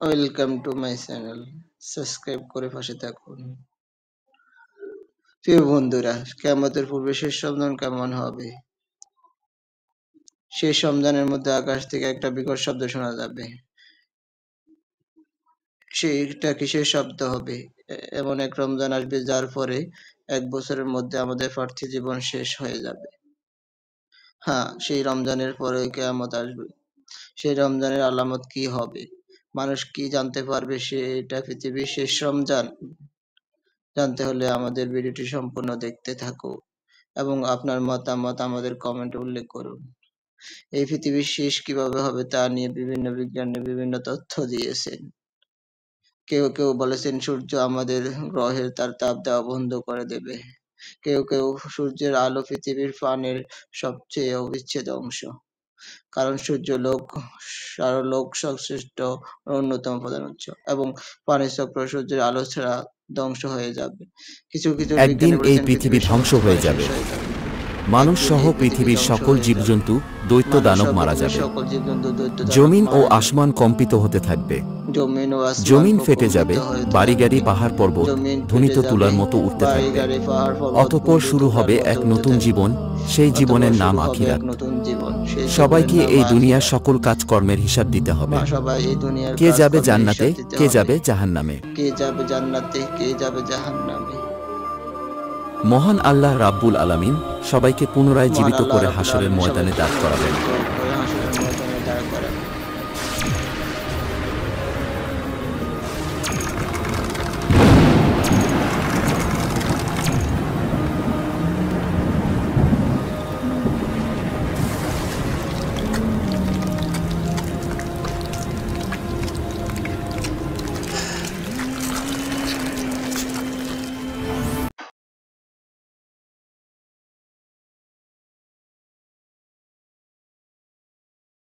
Welcome to my channel. Subscribe করে পাশে থাকুন। প্রিয় বন্ধুরা, কিয়ামতের পূর্বে শেষ রমজান কেমন হবে? শেষ রমজানের মধ্যে আকাশ থেকে একটা বিকট শব্দ শোনা যাবে। সেটা কিসের শব্দ হবে? এমন এক রমজান আসবে যার পরে 1 বছরের মধ্যে আমাদের পার্থিব জীবন শেষ হয়ে যাবে। হ্যাঁ, সেই রমজানের পরে কিয়ামত আসবে। সেই রমজানের আলামত কি হবে? মানুষ কি জানতে পারবে সেটা পৃথিবীর শেষ রমজান? জানতে হলে আমাদের ভিডিওটি সম্পূর্ণ দেখতে থাকুন এবং আপনার মতামত আমাদের কমেন্টে উল্লেখ করুন। এই পৃথিবীর শেষ কিভাবে হবে তা নিয়ে বিভিন্ন বিজ্ঞানী বিভিন্ন তথ্য দিয়েছেন। কেউ কেউ বলেছেন সূর্য আমাদের গ্রহের তার তাপ দেওয়া বন্ধ করে দেবে। কেউ কেউ সূর্যের আলো পৃথিবীর প্রাণের সবচেয়ে অবিচ্ছেদ্য অংশ, কারণ সূর্য সৌরলোক সংশ্লিষ্ট অন্যতম প্রধান উৎস এবং প্রাণের চক্র সূর্যের আলো ছাড়া ধ্বংস হয়ে যাবে। কিছু কিছু একদিন বিজ্ঞানী এই বলেছেন পৃথিবী ধ্বংস হয়ে যাবে। মানুষ সহ পৃথিবীর সকল জীবজন্তু দৈত্য দানব মারা যাবে। জমিন ও আসমান কম্পিত হতে থাকবে। জমিন ফেটে যাবে, বাড়িগাড়ি পাহাড় পর্বত ধ্বনিত তুলার মতো উঠতে থাকবে। অতঃপর শুরু হবে এক নতুন জীবন, সেই জীবনের নাম আখিরাত। সবাইকে এই দুনিয়ার সকল কাজকর্মের হিসাব দিতে হবে। কে যাবে জান্নাতে, কে যাবে জাহান্নামে। মহান আল্লাহ রাব্বুল আলামিন সবাইকে পুনরায় জীবিত করে হাশরের ময়দানে দাঁড় করাবেন।